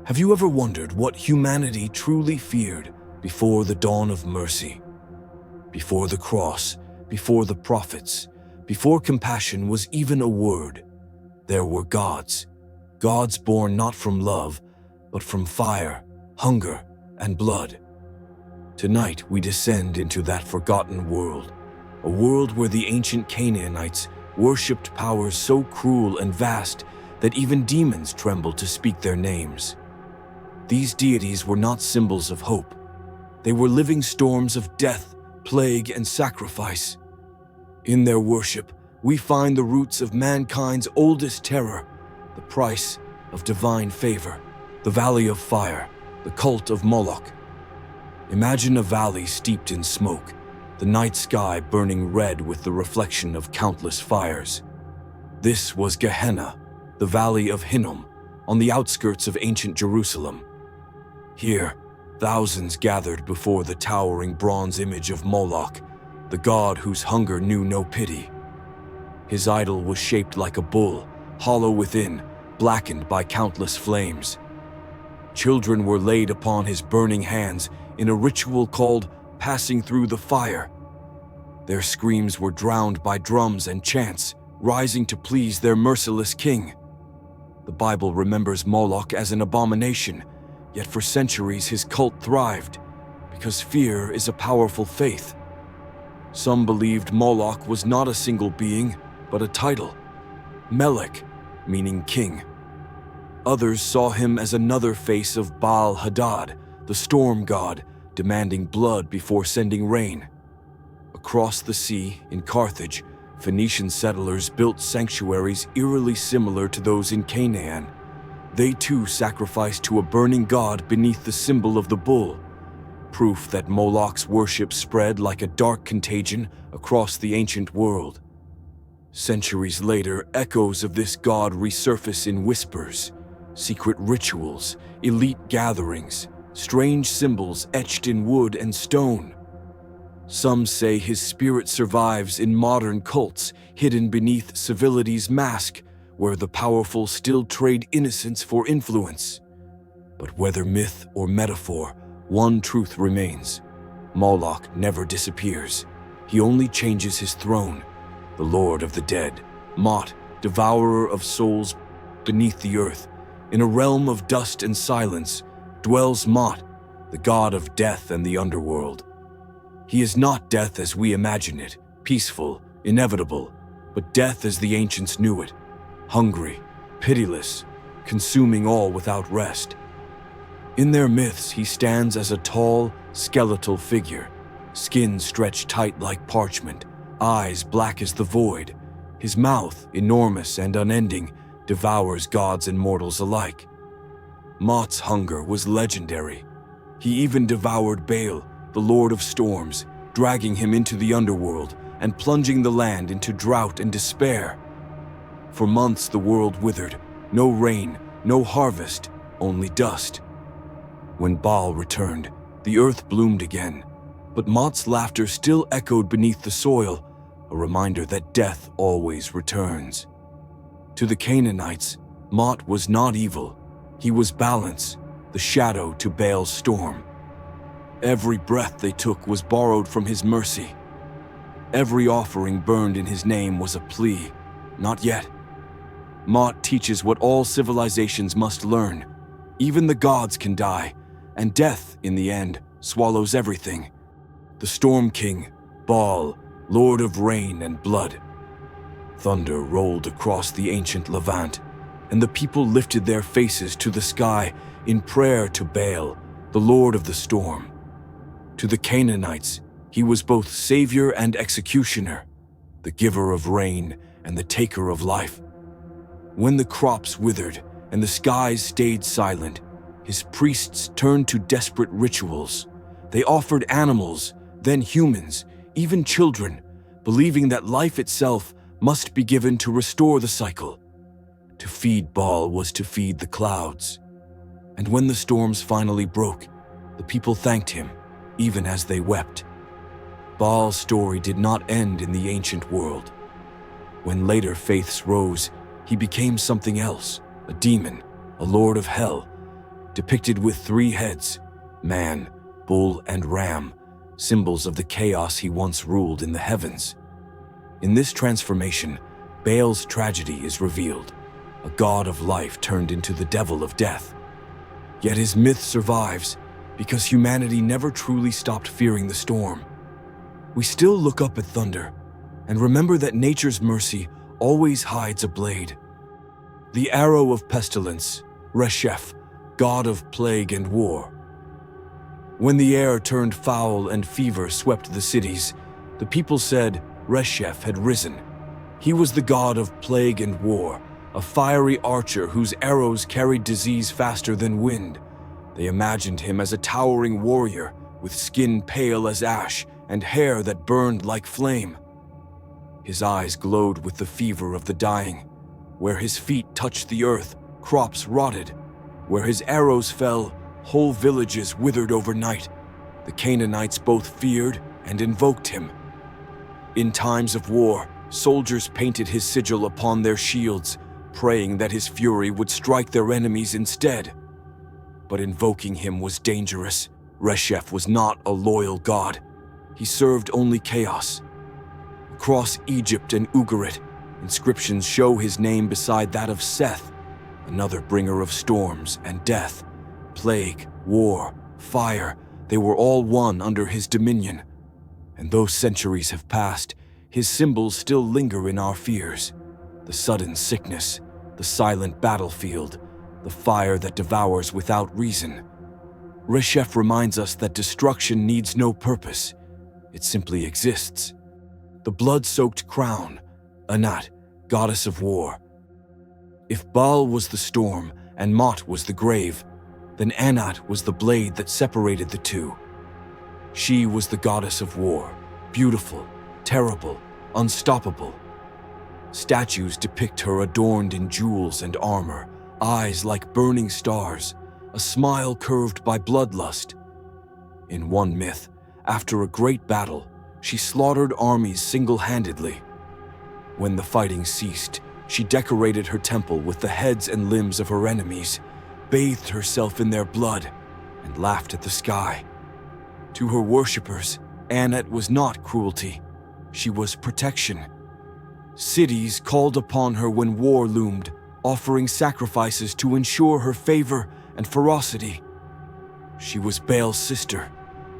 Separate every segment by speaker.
Speaker 1: Have you ever wondered what humanity truly feared before the dawn of mercy? Before the cross, before the prophets, before compassion was even a word, there were gods. Gods born not from love, but from fire, hunger, and blood. Tonight we descend into that forgotten world, a world where the ancient Canaanites worshipped powers so cruel and vast that even demons trembled to speak their names. These deities were not symbols of hope. They were living storms of death, plague, and sacrifice. In their worship, we find the roots of mankind's oldest terror, the price of divine favor, the Valley of Fire, the cult of Moloch. Imagine a valley steeped in smoke, the night sky burning red with the reflection of countless fires. This was Gehenna, the Valley of Hinnom, on the outskirts of ancient Jerusalem. Here, thousands gathered before the towering bronze image of Moloch, the god whose hunger knew no pity. His idol was shaped like a bull, hollow within, blackened by countless flames. Children were laid upon his burning hands in a ritual called passing through the fire. Their screams were drowned by drums and chants, rising to please their merciless king. The Bible remembers Moloch as an abomination, yet for centuries his cult thrived, because fear is a powerful faith. Some believed Moloch was not a single being, but a title, Melech, meaning king. Others saw him as another face of Baal Hadad, the storm god, demanding blood before sending rain. Across the sea, in Carthage, Phoenician settlers built sanctuaries eerily similar to those in Canaan. They too sacrificed to a burning god beneath the symbol of the bull, proof that Moloch's worship spread like a dark contagion across the ancient world. Centuries later, echoes of this god resurface in whispers, secret rituals, elite gatherings, strange symbols etched in wood and stone. Some say his spirit survives in modern cults, hidden beneath civility's mask, where the powerful still trade innocence for influence. But whether myth or metaphor, one truth remains. Moloch never disappears. He only changes his throne. The Lord of the Dead, Mot, devourer of souls beneath the earth, in a realm of dust and silence, dwells Mot, the god of death and the underworld. He is not death as we imagine it, peaceful, inevitable, but death as the ancients knew it, hungry, pitiless, consuming all without rest. In their myths, he stands as a tall, skeletal figure, skin stretched tight like parchment, eyes black as the void. His mouth, enormous and unending, devours gods and mortals alike. Mot's hunger was legendary. He even devoured Baal, the Lord of Storms, dragging him into the underworld and plunging the land into drought and despair. For months the world withered, no rain, no harvest, only dust. When Baal returned, the earth bloomed again, but Mot's laughter still echoed beneath the soil, a reminder that death always returns. To the Canaanites, Mot was not evil. He was balance, the shadow to Baal's storm. Every breath they took was borrowed from his mercy. Every offering burned in his name was a plea, not yet. Mot teaches what all civilizations must learn. Even the gods can die, and death, in the end, swallows everything. The Storm King, Baal, Lord of rain and blood. Thunder rolled across the ancient Levant, and the people lifted their faces to the sky in prayer to Baal, the Lord of the storm. To the Canaanites, he was both savior and executioner, the giver of rain and the taker of life. When the crops withered and the skies stayed silent, his priests turned to desperate rituals. They offered animals, then humans, even children, believing that life itself must be given to restore the cycle. To feed Baal was to feed the clouds. And when the storms finally broke, the people thanked him, even as they wept. Baal's story did not end in the ancient world. When later faiths rose, he became something else, a demon, a lord of hell, depicted with 3 heads, man, bull, and ram, symbols of the chaos he once ruled in the heavens. In this transformation, Baal's tragedy is revealed, a god of life turned into the devil of death. Yet his myth survives because humanity never truly stopped fearing the storm. We still look up at thunder and remember that nature's mercy always hides a blade. The arrow of pestilence, Resheph, god of plague and war. When the air turned foul and fever swept the cities, the people said Resheph had risen. He was the god of plague and war, a fiery archer whose arrows carried disease faster than wind. They imagined him as a towering warrior with skin pale as ash and hair that burned like flame. His eyes glowed with the fever of the dying. Where his feet touched the earth, crops rotted. Where his arrows fell, whole villages withered overnight. The Canaanites both feared and invoked him. In times of war, soldiers painted his sigil upon their shields, praying that his fury would strike their enemies instead. But invoking him was dangerous. Resheph was not a loyal god. He served only chaos. Across Egypt and Ugarit, inscriptions show his name beside that of Seth, another bringer of storms and death. Plague, war, fire, they were all one under his dominion. And though centuries have passed, his symbols still linger in our fears. The sudden sickness, the silent battlefield, the fire that devours without reason. Resheph reminds us that destruction needs no purpose. It simply exists. The blood-soaked crown, Anat, goddess of war. If Baal was the storm and Mot was the grave, then Anat was the blade that separated the two. She was the goddess of war, beautiful, terrible, unstoppable. Statues depict her adorned in jewels and armor, eyes like burning stars, a smile curved by bloodlust. In one myth, after a great battle, she slaughtered armies single-handedly. When the fighting ceased, she decorated her temple with the heads and limbs of her enemies, bathed herself in their blood, and laughed at the sky. To her worshippers, Anat was not cruelty. She was protection. Cities called upon her when war loomed, offering sacrifices to ensure her favor and ferocity. She was Baal's sister,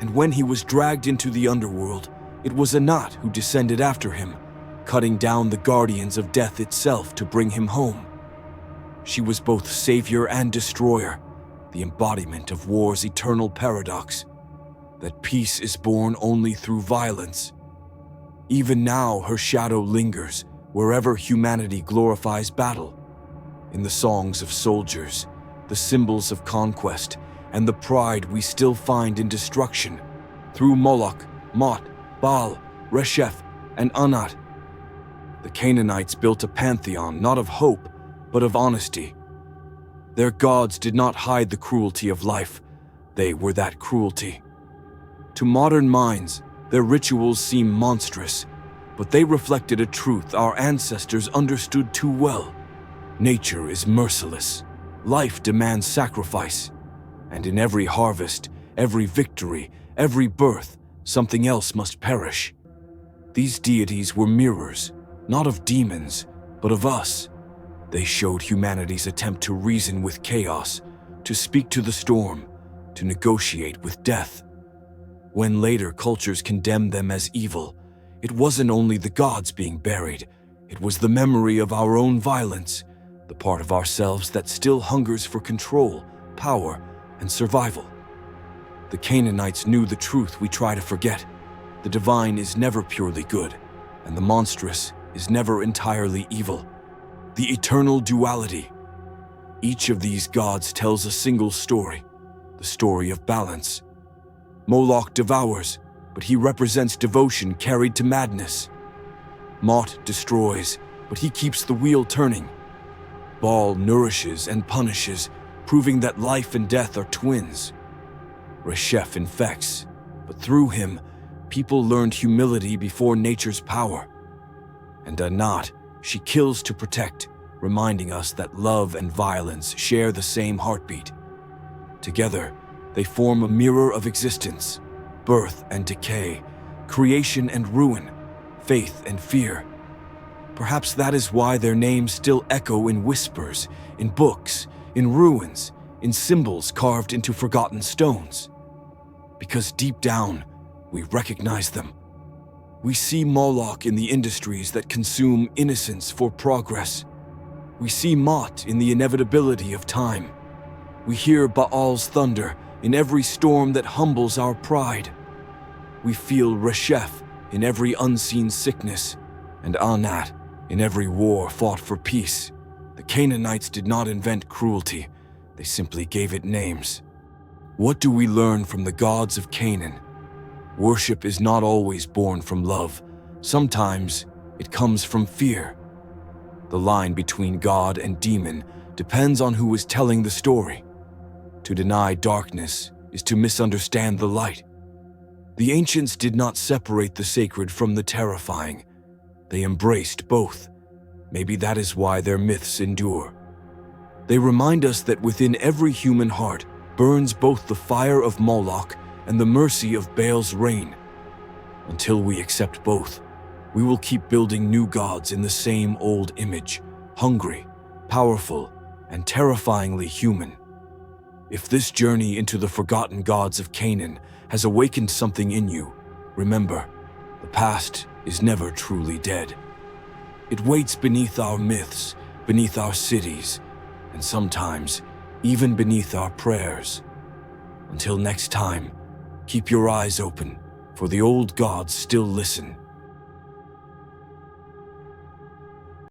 Speaker 1: and when he was dragged into the underworld, it was Anat who descended after him, cutting down the guardians of death itself to bring him home. She was both savior and destroyer, the embodiment of war's eternal paradox, that peace is born only through violence. Even now, her shadow lingers wherever humanity glorifies battle. In the songs of soldiers, the symbols of conquest, and the pride we still find in destruction. Through Moloch, Mot, Baal, Resheph, and Anat, the Canaanites built a pantheon not of hope, but of honesty. Their gods did not hide the cruelty of life. They were that cruelty. To modern minds, their rituals seem monstrous, but they reflected a truth our ancestors understood too well. Nature is merciless. Life demands sacrifice. And in every harvest, every victory, every birth, something else must perish. These deities were mirrors, not of demons, but of us. They showed humanity's attempt to reason with chaos, to speak to the storm, to negotiate with death. When later cultures condemned them as evil, it wasn't only the gods being buried, it was the memory of our own violence, the part of ourselves that still hungers for control, power, and survival. The Canaanites knew the truth we try to forget. The divine is never purely good, and the monstrous is never entirely evil. The eternal duality. Each of these gods tells a single story, the story of balance. Moloch devours, but he represents devotion carried to madness. Mot destroys, but he keeps the wheel turning. Baal nourishes and punishes, proving that life and death are twins. Resheph infects, but through him, people learned humility before nature's power. And Anat, she kills to protect, reminding us that love and violence share the same heartbeat. Together, they form a mirror of existence, birth and decay, creation and ruin, faith and fear. Perhaps that is why their names still echo in whispers, in books, in ruins, in symbols carved into forgotten stones. Because deep down, we recognize them. We see Moloch in the industries that consume innocence for progress. We see Mot in the inevitability of time. We hear Baal's thunder in every storm that humbles our pride. We feel Resheph in every unseen sickness, and Anat in every war fought for peace. The Canaanites did not invent cruelty, they simply gave it names. What do we learn from the gods of Canaan? Worship is not always born from love. Sometimes it comes from fear. The line between God and demon depends on who is telling the story. To deny darkness is to misunderstand the light. The ancients did not separate the sacred from the terrifying. They embraced both. Maybe that is why their myths endure. They remind us that within every human heart burns both the fire of Moloch and the mercy of Baal's reign. Until we accept both, we will keep building new gods in the same old image, hungry, powerful, and terrifyingly human. If this journey into the forgotten gods of Canaan has awakened something in you, remember, the past is never truly dead. It waits beneath our myths, beneath our cities, and sometimes even beneath our prayers. Until next time, keep your eyes open, for the old gods still listen.